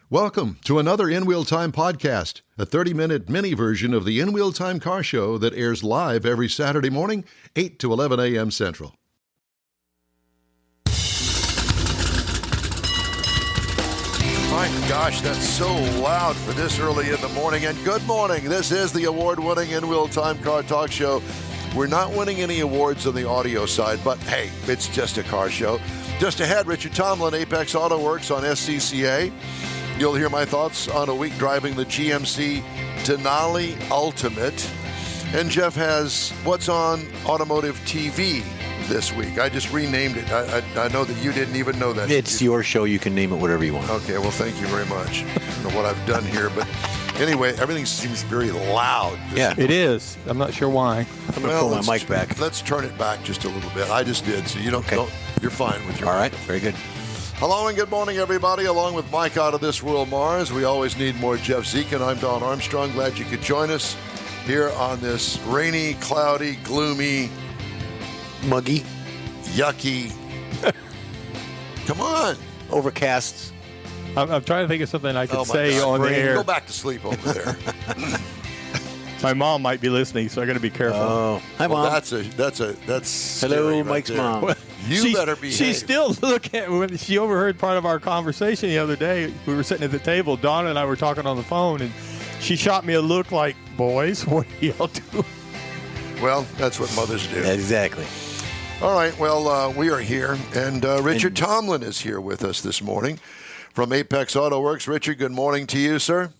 Welcome to another In Wheel Time podcast, a 30-minute mini version of the In Wheel Time car show that airs live every Saturday morning, 8 to 11 a.m. Central. My gosh, that's so loud for this early in the morning. And good morning. This is the award-winning In Wheel Time Car Talk Show. We're not winning any awards on the audio side, but hey, it's just a car show. Just ahead, Richard Tomlin, Apex Auto Works on SCCA. You'll hear my thoughts on a week driving the GMC Denali Ultimate. And Jeff has what's on automotive TV this week. I just renamed it. I know that you didn't even know that. It's your show. You can name it whatever you want. Okay, well, thank you very much. I don't know what I've done here, but anyway, everything seems very loud. Yeah, it is. I'm not sure why. I'm going to pull my mic back. Let's turn it back just a little bit. I just did, so you don't, you're fine with your All right, very good. Hello and good morning, everybody. Along with Mike out of this world, Mars, we always need more Jeff Zeke, and I'm Don Armstrong. Glad you could join us here on this rainy, cloudy, gloomy, muggy, yucky. Come on. Overcast. I'm trying to think of something I could say on the air. Go back to sleep over there. My mom might be listening, so I got to be careful. Oh, hi, Mom. That's hello, right Mike's there. mom. You better behave. She still look at when she overheard part of our conversation the other day. We were sitting at the table. Donna and I were talking on the phone, and she shot me a look like, "Boys, what are y'all doing?" Well, that's what mothers do. Exactly. All right. Well, we are here, and Richard Tomlin is here with us this morning from Apex Auto Works. Richard, good morning to you, sir.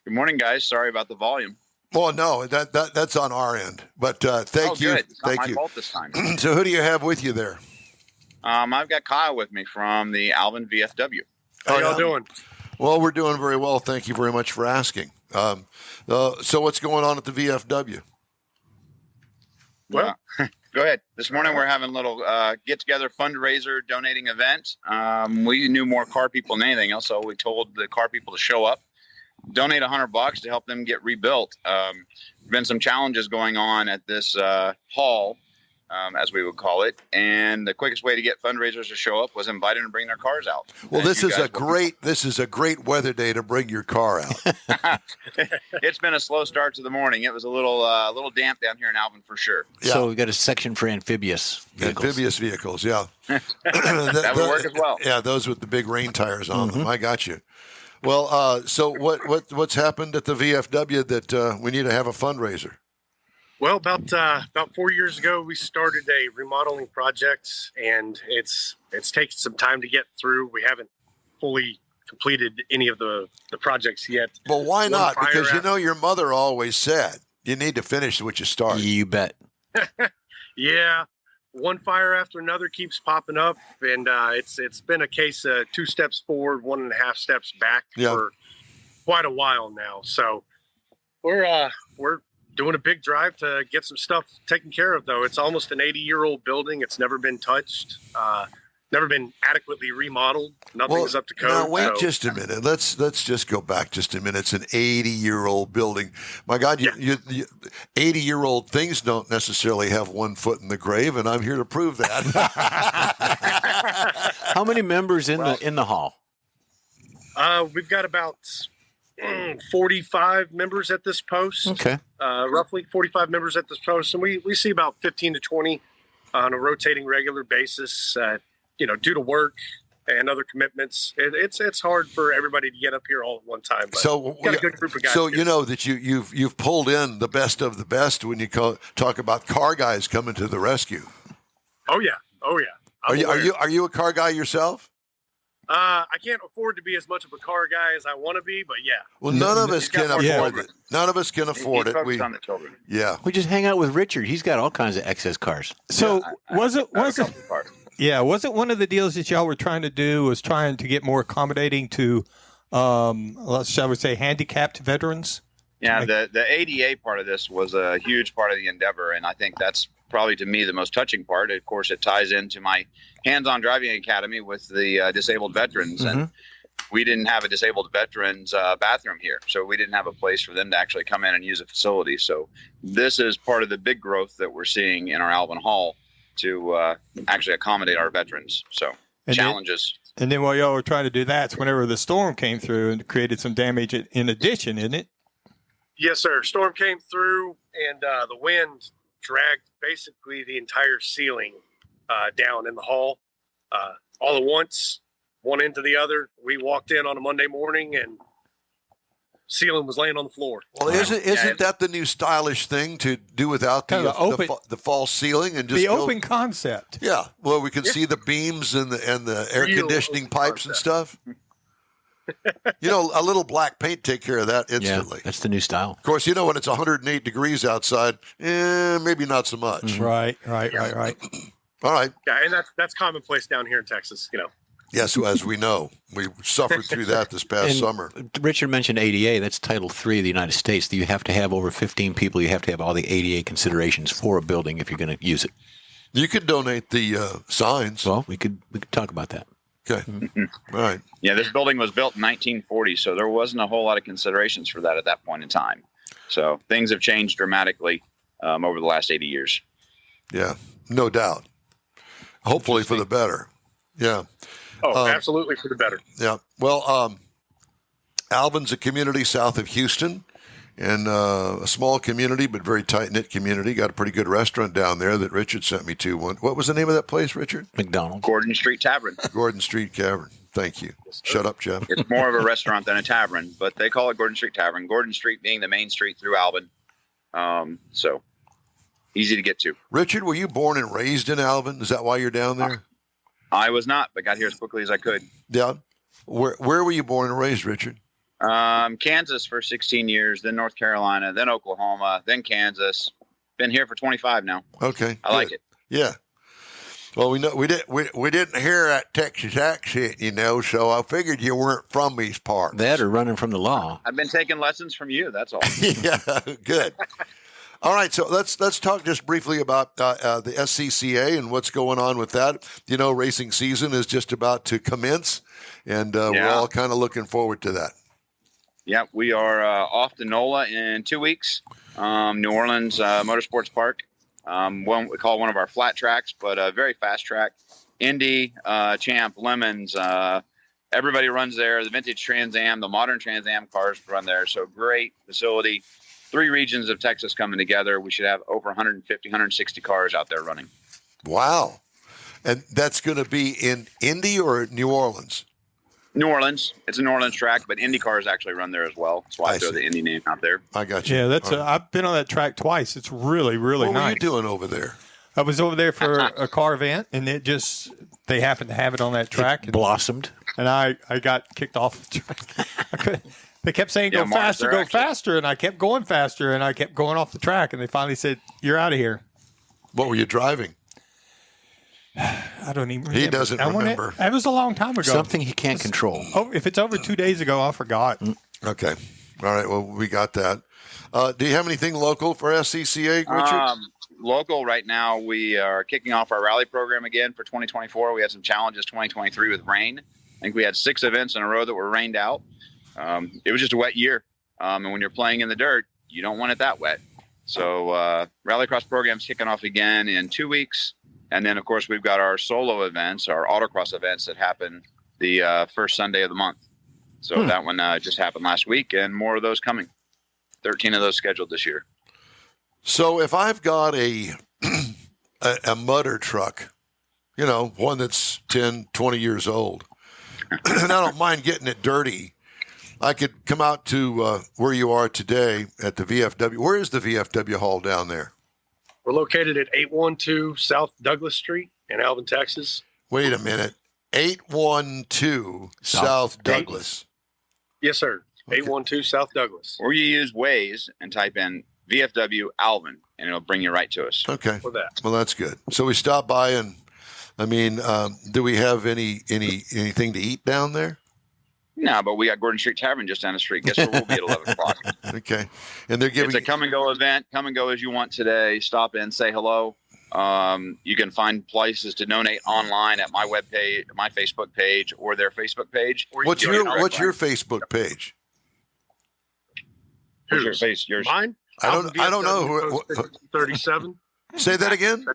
Good morning, guys. Sorry about the volume. Well, no, that's on our end. But thank you. Good. It's not thank my you. fault this time. So who do you have with you there? I've got Kyle with me from the Alvin VFW. How y'all doing? Well, we're doing very well. Thank you very much for asking. So what's going on at the VFW? Well, go ahead. This morning we're having a little get-together fundraiser donating event. We knew more car people than anything else, so we told the car people to show up, donate $100 to help them get rebuilt. There's been some challenges going on at this hall, as we would call it, and the quickest way to get fundraisers to show up was invite them to bring their cars out. Well, this is a great weather day to bring your car out. It's been a slow start to the morning. It was a little damp down here in Alvin for sure. Yeah. So we got a section for amphibious vehicles. Amphibious vehicles, yeah. That would work as well. Yeah, those with the big rain tires on them. I got you. Well, so what's happened at the VFW that we need to have a fundraiser? Well, about 4 years ago, we started a remodeling project, and it's taken some time to get through. We haven't fully completed any of the projects yet. Well, why not? Because your mother always said you need to finish what you start. You bet. Yeah, one fire after another keeps popping up, and it's been a case of 2 steps forward, 1.5 steps back for quite a while now. So we're doing a big drive to get some stuff taken care of, though. It's almost an 80-year-old building. It's never been touched, never been adequately remodeled. Nothing's up to code. Now, wait just a minute. Let's just go back just a minute. It's an 80-year-old building. My God, 80-year-old things don't necessarily have one foot in the grave, and I'm here to prove that. How many members in the hall? We've got about 45 members at this post. Okay. Roughly 45 members at this post. And we see about 15 to 20 on a rotating regular basis, due to work and other commitments. It's hard for everybody to get up here all at one time. But So got a good group of guys. So here. you know that you've pulled in the best of the best when you talk about car guys coming to the rescue. Oh yeah. Are you a car guy yourself? I can't afford to be as much of a car guy as I want to be, but yeah. Well, none of us can afford it. None of us can afford it. Focus on the children. Yeah. We just hang out with Richard. He's got all kinds of excess cars. So wasn't one of the deals that y'all were trying to do was trying to get more accommodating to, shall we say, handicapped veterans? Yeah, the ADA part of this was a huge part of the endeavor, and I think that's probably, to me, the most touching part. Of course, it ties into my hands-on driving academy with the disabled veterans, and we didn't have a disabled veterans bathroom here, so we didn't have a place for them to actually come in and use a facility. So this is part of the big growth that we're seeing in our Alvin Hall to actually accommodate our veterans. So challenges. And then while y'all were trying to do that, it's whenever the storm came through and created some damage in addition, isn't it? Yes, sir. Storm came through, and the wind dragged basically the entire ceiling down in the hall all at once, one into the other. We walked in on a Monday morning, and ceiling was laying on the floor. Well, isn't that the new stylish thing to do without the false ceiling and just the open concept? Yeah. Well, we can see the beams and the air conditioning pipes and stuff. A little black paint take care of that instantly. Yeah, that's the new style. Of course, when it's 108 degrees outside, maybe not so much. Mm-hmm. Right. All right. Yeah, and that's commonplace down here in Texas, Yes, as we know, we suffered through that this past summer. Richard mentioned ADA. That's Title III of the United States. You have to have over 15 people. You have to have all the ADA considerations for a building if you're going to use it. You could donate the signs. Well, we could talk about that. Okay. All right. Yeah, this building was built in 1940, so there wasn't a whole lot of considerations for that at that point in time. So things have changed dramatically over the last 80 years. Yeah, no doubt. Hopefully for the better. Yeah. Oh, absolutely for the better. Yeah. Well, Alvin's a community south of Houston, and a small community, but very tight-knit community. Got a pretty good restaurant down there that Richard sent me to. What was the name of that place, Richard? McDonald's. Gordon Street Tavern. Gordon Street Tavern. Thank you. Shut up, Jeff. It's more of a restaurant than a tavern, but they call it Gordon Street Tavern. Gordon Street being the main street through Alvin. So easy to get to. Richard, were you born and raised in Alvin? Is that why you're down there? I was not, but got here as quickly as I could. Yeah. Where were you born and raised, Richard? Kansas for 16 years, then North Carolina, then Oklahoma, then Kansas. Been here for 25 now. Okay. I like it. Yeah. Well, we didn't hear that Texas accent, so I figured you weren't from these parts. That or running from the law. I've been taking lessons from you. That's all. Yeah, good. All right, so let's talk just briefly about the SCCA and what's going on with that. Racing season is just about to commence, and we're all kind of looking forward to that. Yeah, we are off to NOLA in 2 weeks. New Orleans Motorsports Park. We call one of our flat tracks, but a very fast track. Indy, Champ, Lemons, everybody runs there. The vintage Trans Am, the modern Trans Am cars run there. So great facility. 3 regions of Texas coming together. We should have over 150, 160 cars out there running. Wow. And that's going to be in Indy or New Orleans? New Orleans. It's a New Orleans track, but Indy cars actually run there as well. That's why I throw the Indy name out there. I got you. Yeah, I've been on that track twice. It's really, really nice. What were you doing over there? I was over there for a car event, and they happened to have it on that track. It blossomed. And I got kicked off the track. They kept saying, go faster, and I kept going faster, and I kept going off the track, and they finally said, you're out of here. What were you driving? I don't even remember. He doesn't remember. That was a long time ago. Something he can't control. Oh, if it's over 2 days ago, I forgot. Okay. All right, well, we got that. Do you have anything local for SCCA, Richard? Local right now, we are kicking off our rally program again for 2024. We had some challenges 2023 with rain. I think we had 6 events in a row that were rained out. It was just a wet year. And when you're playing in the dirt, you don't want it that wet. So Rallycross program's kicking off again in 2 weeks. And then, of course, we've got our solo events, our autocross events that happen the first Sunday of the month. So that one just happened last week, and more of those coming. 13 of those scheduled this year. So if I've got a mudder truck, one that's 10, 20 years old, and I don't mind getting it dirty, I could come out to where you are today at the VFW. Where is the VFW Hall down there? We're located at 812 South Douglas Street in Alvin, Texas. Wait a minute. 812 South Douglas. Yes, sir. Okay. 812 South Douglas. Or you use Waze and type in VFW Alvin, and it'll bring you right to us. Okay. For that. Well, that's good. So we stop by, and do we have anything to eat down there? No, but we got Gordon Street Tavern just down the street. Guess where we'll be at 11 o'clock. Okay. And they're giving... It's a come-and-go event. Come and go as you want today. Stop in, say hello. You can find places to donate online at my webpage, my Facebook page, or their Facebook page. What's your Facebook page? What's your face? Yours? Mine? I don't know. 37. Say that again?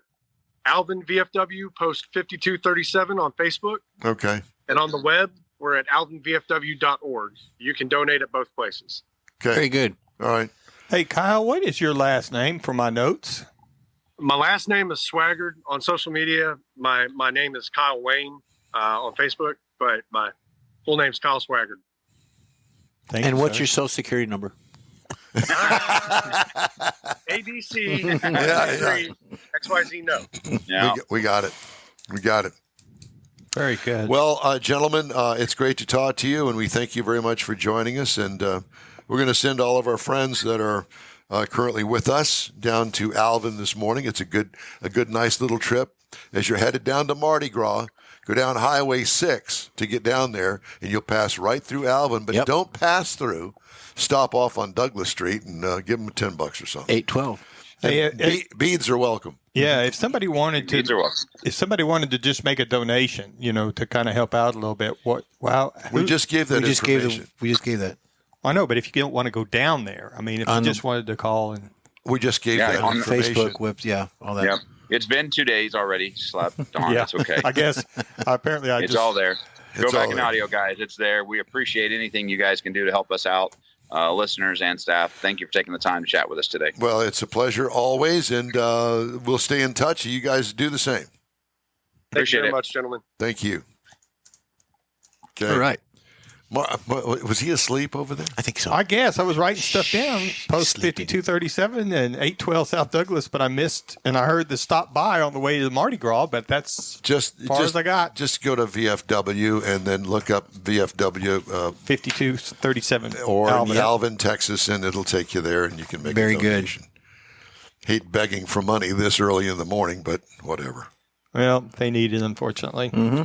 Alvin VFW post 5237 on Facebook. Okay. And on the web, we're at alvinvfw.org. You can donate at both places. Okay. Very good. All right. Hey, Kyle, what is your last name for my notes? My last name is Swaggard on social media. My name is Kyle Wayne on Facebook, but my full name's Kyle Swaggard. Thank And you, what's sir. your social security number? ABC Yeah. XYZ no. Yeah. We got it. We got it. Very good. Well, gentlemen, it's great to talk to you, and we thank you very much for joining us. And we're going to send all of our friends that are currently with us down to Alvin this morning. It's a good, nice little trip. As you're headed down to Mardi Gras, go down Highway 6 to get down there, and you'll pass right through Alvin. But don't pass through. Stop off on Douglas Street and give them $10 or something. 812. Hey, Beads are welcome. yeah, if somebody wanted Needs are to, welcome. if somebody wanted to just make a donation, to kind of help out a little bit, We just gave that We just gave information. that. I know, but if you don't want to go down there, I mean, if you just wanted to call and We just gave Yeah, that on information. Facebook, whips, all that. Yep. It's been 2 days already. Slapped on. yeah, It's okay. I guess apparently It's all there. Go It's all back in there. audio, guys. It's there. We appreciate anything you guys can do to help us out, listeners and staff. Thank you for taking the time to chat with us today. Well, it's a pleasure always, and we'll stay in touch. You guys do the same. Thank you Appreciate very it. much, gentlemen. Thank you. Okay. All right. Was he asleep over there? I think so. I guess I was writing stuff down post Sleeping. 5237 and 812 South Douglas, but I missed, and I heard the stop by on the way to the Mardi Gras, but that's Just far as I got. Just go to VFW and then look up VFW 5237 or Alvin. Alvin, Texas, and it'll take you there, and you can make Very a good. donation. Hate begging for money this early in the morning, but whatever. Well, they need it, unfortunately. Mm-hmm.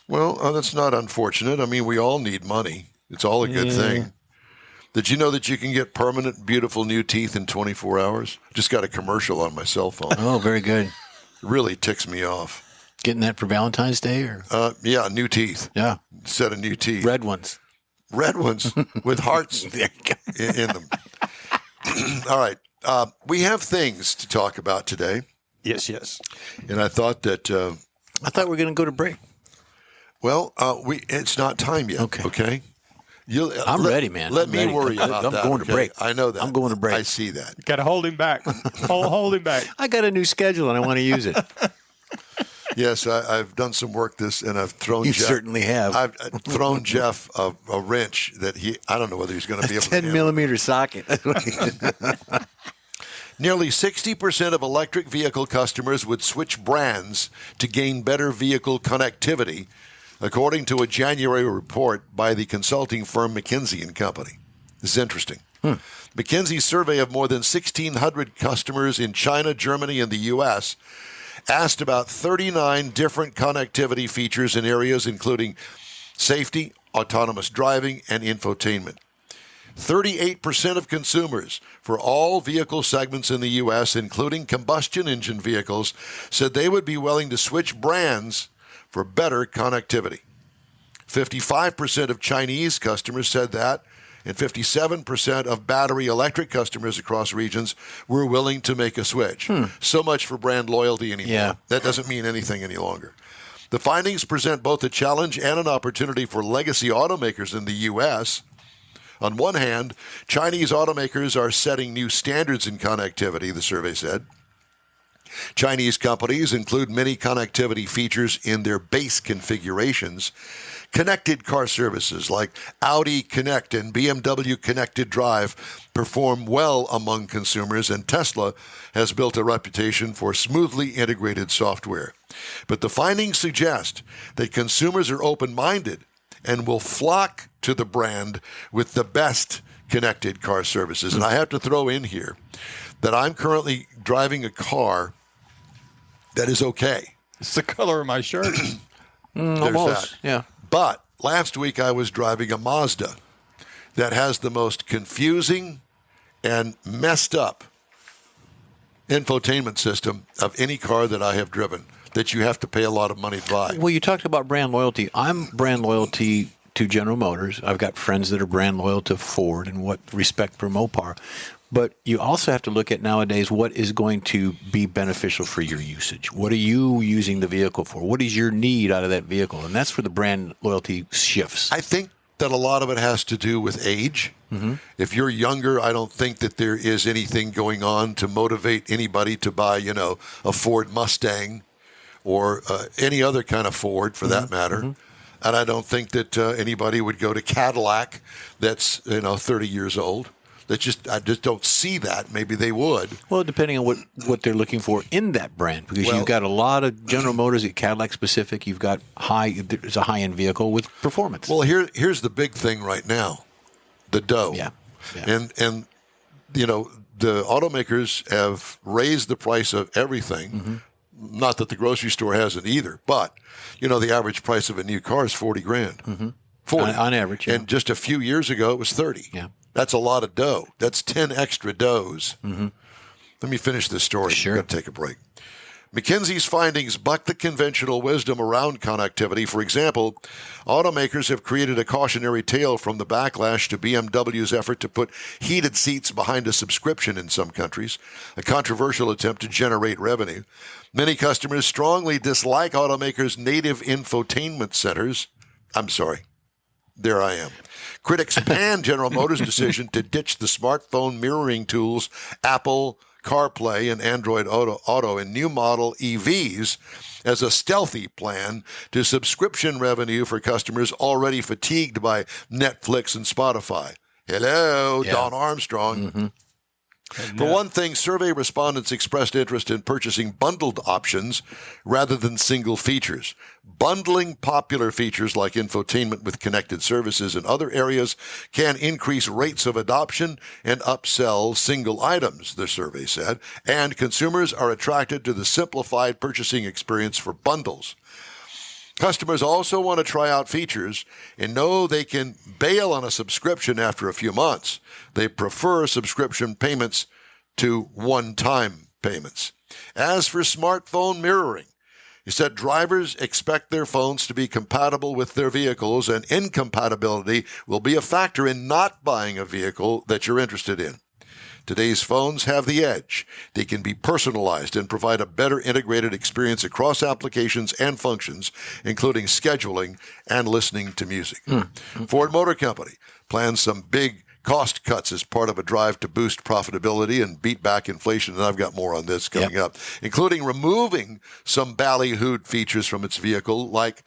Well, that's not unfortunate. I mean, we all need money. It's all a good Yeah. thing. Did you know that you can get permanent, beautiful new teeth in 24 hours? Just got a commercial on my cell phone. Oh, very good. It really ticks me off. Getting that for Valentine's Day or Yeah, new teeth. yeah, Set of new teeth. red ones. Red ones with hearts There you go. in them. All right. We have things to talk about today, Yes, yes. and I thought that, I thought we were going to go to break. it's not time yet. Okay. Okay. I'm ready, man. Let I'm me ready. worry about I'm that. going to okay? break. I know that. I'm going to break. I see that. Got to hold him back. hold him back. I got a new schedule and I want to use it. Yes, I've done some work and I've thrown You Jeff. certainly have. I've thrown Jeff a wrench that I don't know whether he's going to be able to 10 handle. millimeter socket. Nearly 60% of electric vehicle customers would switch brands to gain better vehicle connectivity, according to a January report by the consulting firm McKinsey & Company. This is interesting. McKinsey's survey of more than 1,600 customers in China, Germany, and the U.S. asked about 39 different connectivity features in areas including safety, autonomous driving, and infotainment. 38% of consumers for all vehicle segments in the U.S., including combustion engine vehicles, said they would be willing to switch brands for better connectivity. 55% of Chinese customers said that, and 57% of battery electric customers across regions were willing to make a switch. So much for brand loyalty anymore. Yeah. That doesn't mean anything any longer. The findings present both a challenge and an opportunity for legacy automakers in the U.S. On one hand, Chinese automakers are setting new standards in connectivity, the survey said. Chinese companies include many connectivity features in their base configurations. Connected car services like Audi Connect and BMW Connected Drive perform well among consumers, and Tesla has built a reputation for smoothly integrated software. But the findings suggest that consumers are open-minded and will flock to the brand with the best connected car services. And I have to throw in here that I'm currently driving a car that is okay. It's the color of my shirt. There's Almost. that. Yeah. But last week I was driving a Mazda that has the most confusing and messed up infotainment system of any car that I have driven that you have to pay a lot of money to buy. Well, you talked about brand loyalty. I'm brand loyalty to General Motors. I've got friends that are brand loyal to Ford and what respect for Mopar. But you also have to look at nowadays what is going to be beneficial for your usage. What are you using the vehicle for? What is your need out of that vehicle? And that's where the brand loyalty shifts. I think that a lot of it has to do with age. Mm-hmm. If you're younger, I don't think that there is anything going on to motivate anybody to buy, a Ford Mustang or any other kind of Ford for that matter. Mm-hmm. And I don't think that anybody would go to Cadillac that's 30 years old. I just don't see that. Maybe they would. Well, depending on what they're looking for in that brand, because you've got a lot of General Motors, Cadillac specific. You've got there's a high-end vehicle with performance. Well, here's the big thing right now, the dough. Yeah. And the automakers have raised the price of everything. Mm-hmm. Not that the grocery store hasn't either, but the average price of a new car is $40,000. Mm-hmm. 40 on average, yeah. And just a few years ago, it was 30. Yeah. That's a lot of dough. That's 10 extra doughs. Mm-hmm. Let me finish this story. Sure. We're going to take a break. McKinsey's findings buck the conventional wisdom around connectivity. For example, automakers have created a cautionary tale from the backlash to BMW's effort to put heated seats behind a subscription in some countries, a controversial attempt to generate revenue. Many customers strongly dislike automakers' native infotainment centers. I'm sorry. There I am. Critics pan General Motors' decision to ditch the smartphone mirroring tools Apple CarPlay and Android Auto in new model EVs as a stealthy plan to subscription revenue for customers already fatigued by Netflix and Spotify. Hello, yeah. Don Armstrong. Mm-hmm. For one thing, survey respondents expressed interest in purchasing bundled options rather than single features. Bundling popular features like infotainment with connected services in other areas can increase rates of adoption and upsell single items, the survey said, and consumers are attracted to the simplified purchasing experience for bundles. Customers also want to try out features and know they can bail on a subscription after a few months. They prefer subscription payments to one-time payments. As for smartphone mirroring, he said drivers expect their phones to be compatible with their vehicles, and incompatibility will be a factor in not buying a vehicle that you're interested in. Today's phones have the edge. They can be personalized and provide a better integrated experience across applications and functions, including scheduling and listening to music. Ford Motor Company plans some big cost cuts as part of a drive to boost profitability and beat back inflation, and I've got more on this coming up, including removing some ballyhooed features from its vehicle like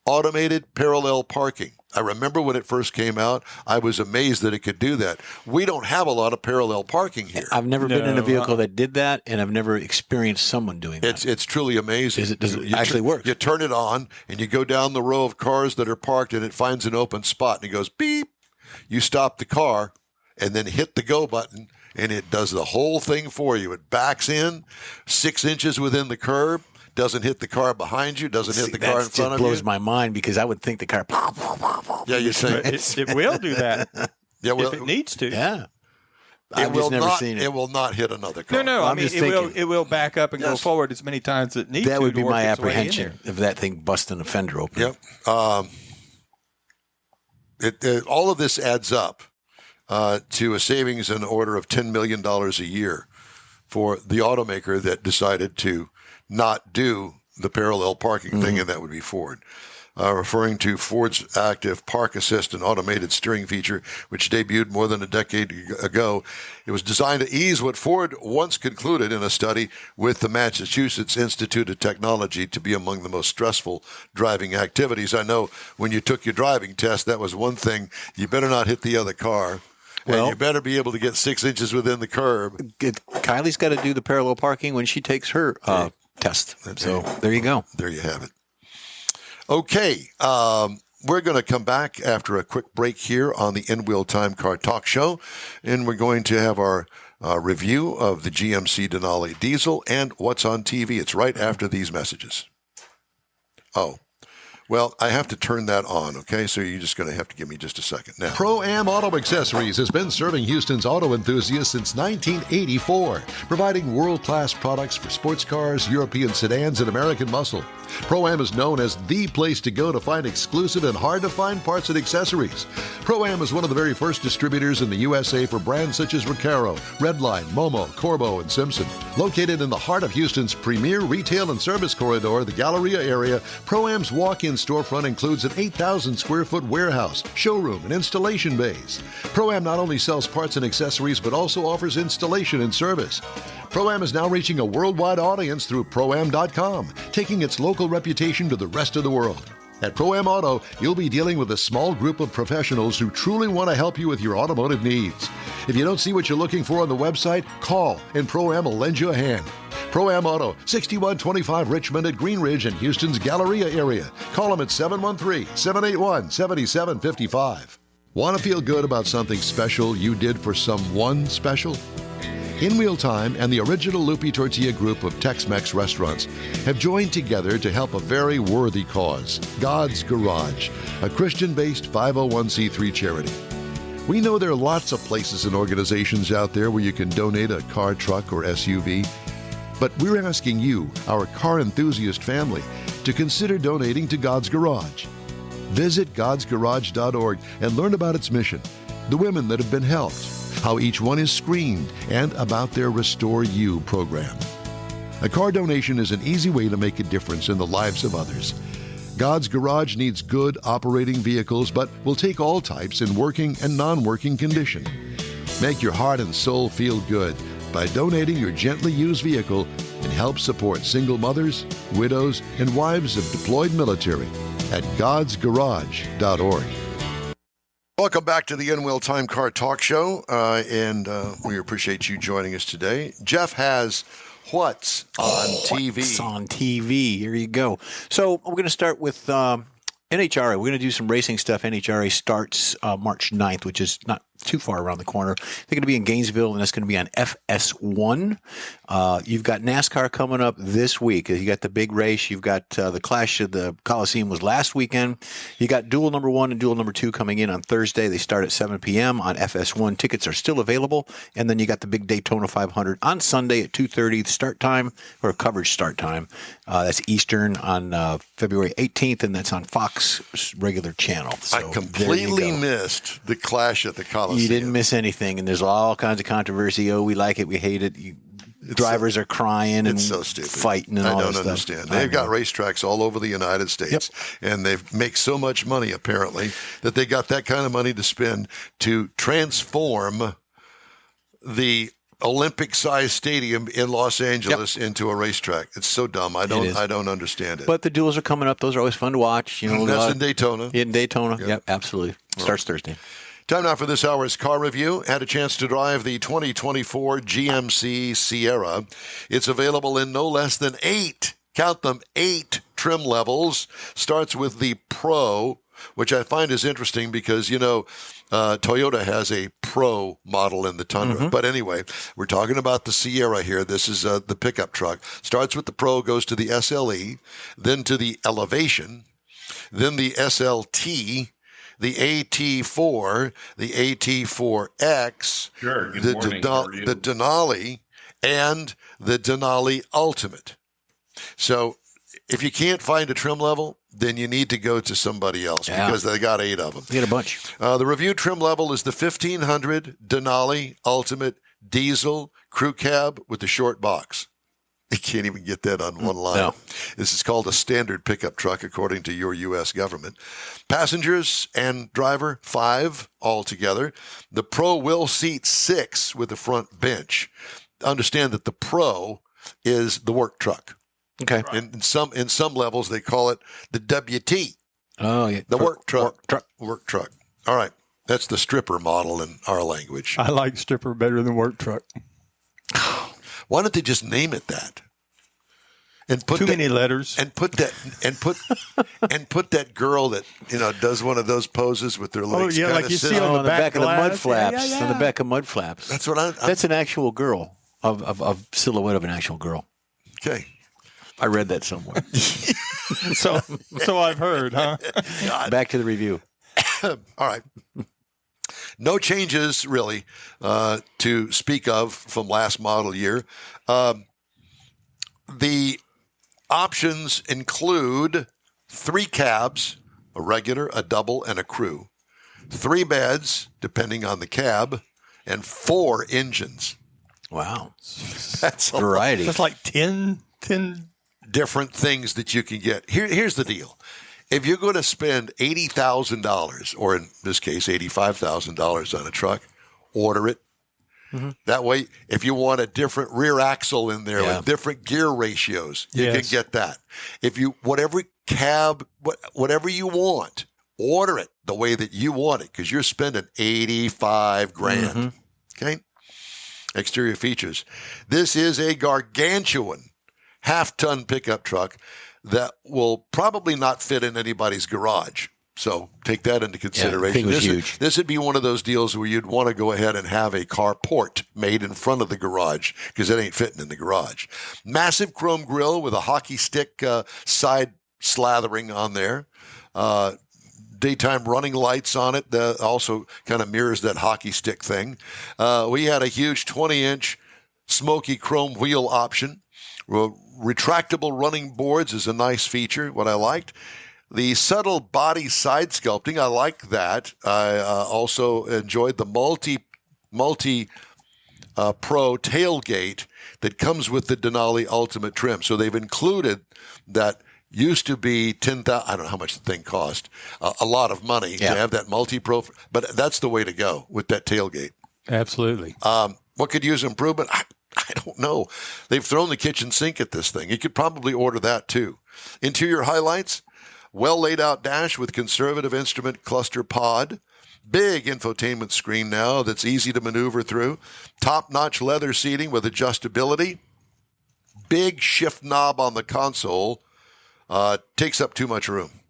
automated parallel parking. I remember when it first came out, I was amazed that it could do that. We don't have a lot of parallel parking here. I've never been in a vehicle that did that, and I've never experienced someone doing that. It's truly amazing. Does it actually work? You turn it on, and you go down the row of cars that are parked, and it finds an open spot, and it goes beep. You stop the car, and then hit the go button, and it does the whole thing for you. It backs in 6 inches within the curb. Doesn't hit the car behind you, doesn't hit the car in front of you. It blows my mind because I would think the car. Yeah, you think it will do that. Yeah, well, if it needs to. Yeah, I've just never seen it. It will not hit another car. No. I mean, it will back up and go forward as many times as it needs to. That would be my work apprehension of that thing busting a fender open. Yep. All of this adds up to a savings in the order of $10 million a year for the automaker that decided to not do the parallel parking thing, and that would be Ford. Referring to Ford's active park assist and automated steering feature, which debuted more than a decade ago. It was designed to ease what Ford once concluded in a study with the Massachusetts Institute of Technology to be among the most stressful driving activities. I know when you took your driving test, that was one thing. You better not hit the other car. Well, and you better be able to get 6 inches within the curb. Kylie's got to do the parallel parking when she takes her test. So there you go. There you have it. Okay, we're going to come back after a quick break here on the In Wheel Time Car Talk Show, and we're going to have our review of the GMC Denali diesel and what's on TV. It's right after these messages. Oh, Well, I have to turn that on, okay? So you're just going to have to give me just a second now. Pro-Am Auto Accessories has been serving Houston's auto enthusiasts since 1984, providing world-class products for sports cars, European sedans, and American muscle. Pro-Am is known as the place to go to find exclusive and hard-to-find parts and accessories. Pro-Am is one of the very first distributors in the USA for brands such as Recaro, Redline, Momo, Corbo, and Simpson. Located in the heart of Houston's premier retail and service corridor, the Galleria area, Pro-Am's walk-in storefront includes an 8,000 square foot warehouse, showroom, and installation bays. Pro-Am not only sells parts and accessories, but also offers installation and service. Pro-Am is now reaching a worldwide audience through Pro-Am.com, taking its local reputation to the rest of the world. At Pro-Am Auto, you'll be dealing with a small group of professionals who truly want to help you with your automotive needs. If you don't see what you're looking for on the website, call and Pro-Am will lend you a hand. Pro-Am Auto, 6125 Richmond at Green Ridge in Houston's Galleria area. Call them at 713-781-7755. Want to feel good about something special you did for someone special? In Wheel Time and the original Lupi Tortilla group of Tex-Mex restaurants have joined together to help a very worthy cause, God's Garage, a Christian-based 501c3 charity. We know there are lots of places and organizations out there where you can donate a car, truck, or SUV, but we're asking you, our car enthusiast family, to consider donating to God's Garage. Visit godsgarage.org and learn about its mission, the women that have been helped, how each one is screened, and about their Restore You program. A car donation is an easy way to make a difference in the lives of others. God's Garage needs good operating vehicles, but will take all types in working and non-working condition. Make your heart and soul feel good by donating your gently used vehicle and help support single mothers, widows, and wives of deployed military at godsgarage.org. Welcome back to the In-Wheel Time Car Talk Show, and we appreciate you joining us today. Jeff has What's on TV. What's on TV? Here you go. So we're going to start with NHRA. We're going to do some racing stuff. NHRA starts March 9th, which is not too far around the corner. They're going to be in Gainesville, and that's going to be on FS1. You've got NASCAR coming up this week. You got the big race. You've got the Clash of the Coliseum was last weekend. You got Duel number 1 and Duel number 2 coming in on Thursday. They start at 7 p.m. on FS1. Tickets are still available. And then you got the big Daytona 500 on Sunday at 2:30 start time, or coverage start time. That's Eastern on February 18th, and that's on Fox regular channel. So I completely missed the Clash at the Coliseum. You didn't miss anything, and there's all kinds of controversy. Oh, we like it, we hate it. Drivers are crying and so stupid. Fighting and all that stuff. I don't understand. They've got racetracks all over the United States, and they make so much money, apparently, that they got that kind of money to spend to transform the Olympic-sized stadium in Los Angeles into a racetrack. It's so dumb. I don't understand it. But the duels are coming up. Those are always fun to watch. You know, that's in Daytona. In Daytona. Yep, absolutely. Starts Thursday. Time now for this hour's car review. Had a chance to drive the 2024 GMC Sierra. It's available in no less than 8 trim levels. Starts with the Pro, which I find is interesting because, Toyota has a Pro model in the Tundra. Mm-hmm. But anyway, we're talking about the Sierra here. This is the pickup truck. Starts with the Pro, goes to the SLE, then to the Elevation, then the SLT, the AT4, the AT4X, the Denali, and the Denali Ultimate. So if you can't find a trim level, then you need to go to somebody else because they got 8 of them. You get a bunch. The review trim level is the 1500 Denali Ultimate Diesel Crew Cab with the short box. You can't even get that on one line. No. This is called a standard pickup truck, according to your U.S. government. Passengers and driver, 5 altogether. The Pro will seat 6 with the front bench. Understand that the Pro is the work truck. Okay. In some levels, they call it the WT. Oh, yeah. The work truck. Work truck. All right. That's the stripper model in our language. I like stripper better than work truck. Why don't they just name it that? And put many letters. And put that girl that does one of those poses with their legs. Oh yeah, like you see on the back of the mud flaps. On the back of mud flaps. That's what I'm. That's an actual girl of silhouette of an actual girl. Okay. I read that somewhere. So I've heard, huh? Back to the review. All right. No changes, really, to speak of from last model year. The options include 3 cabs, a regular, a double, and a crew. 3 beds, depending on the cab, and 4 engines. Wow. That's a variety. That's like 10 different things that you can get. Here's the deal. If you're going to spend $80,000, or in this case, $85,000 on a truck, order it. Mm-hmm. That way, if you want a different rear axle in there with different gear ratios, you can get that. If you, whatever cab, whatever you want, order it the way that you want it, because you're spending $85,000. Mm-hmm. Okay? Exterior features. This is a gargantuan half-ton pickup truck that will probably not fit in anybody's garage. So take that into consideration. Yeah, huge. This would be one of those deals where you'd want to go ahead and have a carport made in front of the garage, because it ain't fitting in the garage. Massive chrome grille with a hockey stick side slathering on there. Daytime running lights on it that also kind of mirrors that hockey stick thing. We had a huge 20-inch smoky chrome wheel option. Retractable running boards is a nice feature, what I liked. The subtle body side sculpting, I like that. I also enjoyed the multi Pro tailgate that comes with the Denali Ultimate trim. So they've included that. Used to be $10,000. I don't know how much the thing cost. A lot of money to have that multi-pro, but that's the way to go with that tailgate. Absolutely. What could use improvement? I don't know. They've thrown the kitchen sink at this thing. You could probably order that too. Interior highlights: well laid out dash with conservative instrument cluster pod. Big infotainment screen now that's easy to maneuver through. Top-notch leather seating with adjustability. Big shift knob on the console. Takes up too much room.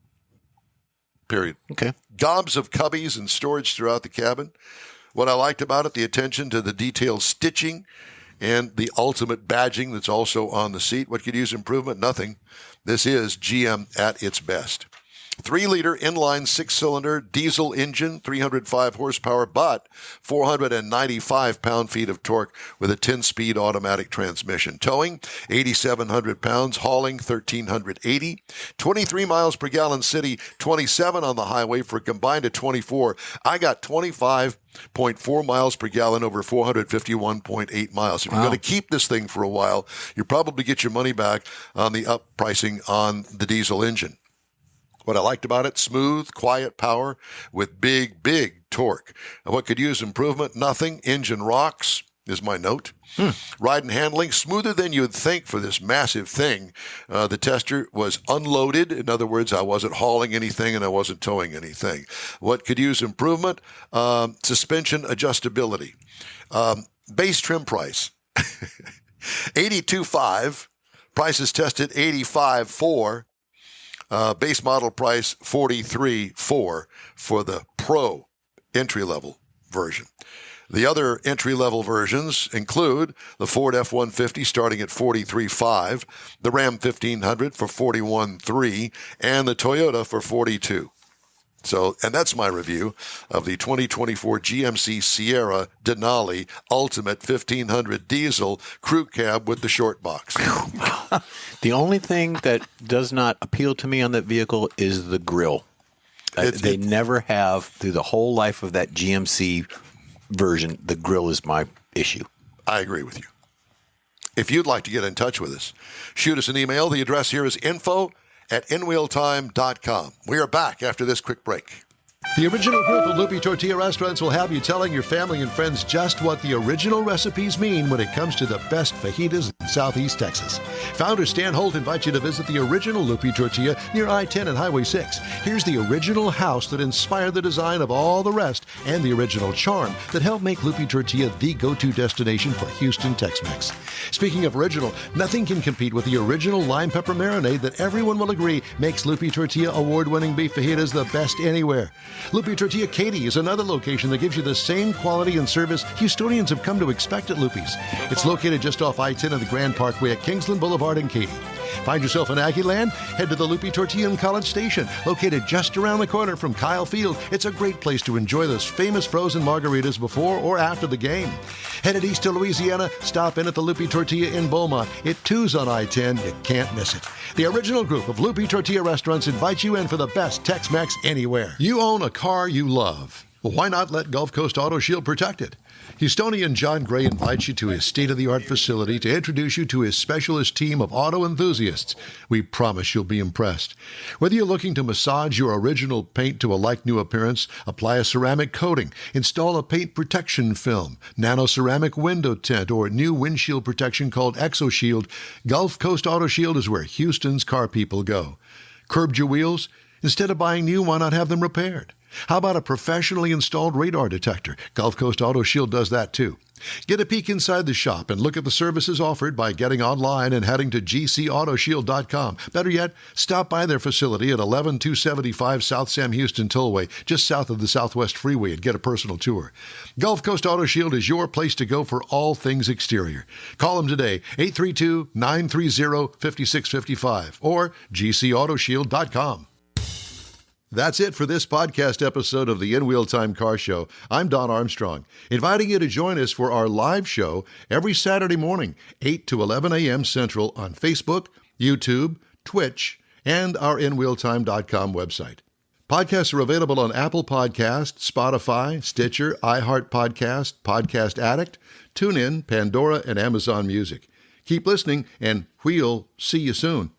Period. Okay. Gobs of cubbies and storage throughout the cabin. What I liked about it, the attention to the detailed stitching and the ultimate badging that's also on the seat. What could use improvement? Nothing. This is GM at its best. 3-liter inline 6-cylinder diesel engine, 305 horsepower, but 495 pound-feet of torque with a 10-speed automatic transmission. Towing, 8,700 pounds. Hauling, 1,380. 23 miles per gallon city, 27 on the highway for a combined of 24. I got 25.4 miles per gallon over 451.8 miles. If you're going to keep this thing for a while, you probably get your money back on the up pricing on the diesel engine. What I liked about it, smooth, quiet power with big, big torque. And what could use improvement? Nothing. Engine rocks is my note. Ride and handling, smoother than you'd think for this massive thing. The tester was unloaded. In other words, I wasn't hauling anything and I wasn't towing anything. What could use improvement? Suspension adjustability. Base trim price, $82,500. Prices tested $85,400. Base model price $43,400 for the Pro entry-level version. The other entry-level versions include the Ford F-150 starting at $43,500, the Ram 1500 for $41,300, and the Toyota for $42,000. So, and that's my review of the 2024 GMC Sierra Denali Ultimate 1500 Diesel Crew Cab with the short box. The only thing that does not appeal to me on that vehicle is the grille. They never have, through the whole life of that GMC version, the grille is my issue. I agree with you. If you'd like to get in touch with us, shoot us an email. The address here is info@inwheeltime.com. We are back after this quick break. The original group of Loopy Tortilla restaurants will have you telling your family and friends just what the original recipes mean when it comes to the best fajitas in Southeast Texas. Founder Stan Holt invites you to visit the original Loopy Tortilla near I-10 and Highway 6. Here's the original house that inspired the design of all the rest and the original charm that helped make Loopy Tortilla the go-to destination for Houston Tex-Mex. Speaking of original, nothing can compete with the original lime pepper marinade that everyone will agree makes Loopy Tortilla award-winning beef fajitas the best anywhere. Loopy Tortilla Katy is another location that gives you the same quality and service Houstonians have come to expect at Loopy's. It's located just off I-10 and the Grand Parkway at Kingsland Boulevard in Katy. Find yourself in Aggieland? Head to the Lupe Tortilla in College Station, located just around the corner from Kyle Field. It's a great place to enjoy those famous frozen margaritas before or after the game. Headed east to Louisiana, stop in at the Lupe Tortilla in Beaumont. It too's on I-10. You can't miss it. The original group of Lupe Tortilla restaurants invites you in for the best Tex-Mex anywhere. You own a car you love. Well, why not let Gulf Coast Auto Shield protect it? Houstonian John Gray invites you to his state-of-the-art facility to introduce you to his specialist team of auto enthusiasts. We promise you'll be impressed. Whether you're looking to massage your original paint to a like-new appearance, apply a ceramic coating, install a paint protection film, nano-ceramic window tint, or new windshield protection called ExoShield, Gulf Coast Auto Shield is where Houston's car people go. Curbed your wheels? Instead of buying new, why not have them repaired? How about a professionally installed radar detector? Gulf Coast Auto Shield does that too. Get a peek inside the shop and look at the services offered by getting online and heading to gcautoshield.com. Better yet, stop by their facility at 11275 South Sam Houston Tollway, just south of the Southwest Freeway, and get a personal tour. Gulf Coast Auto Shield is your place to go for all things exterior. Call them today, 832-930-5655 or gcautoshield.com. That's it for this podcast episode of the In Wheel Time Car Show. I'm Don Armstrong, inviting you to join us for our live show every Saturday morning, 8 to 11 a.m. Central on Facebook, YouTube, Twitch, and our InWheelTime.com website. Podcasts are available on Apple Podcasts, Spotify, Stitcher, iHeart Podcast, Podcast Addict, TuneIn, Pandora, and Amazon Music. Keep listening, and we'll see you soon.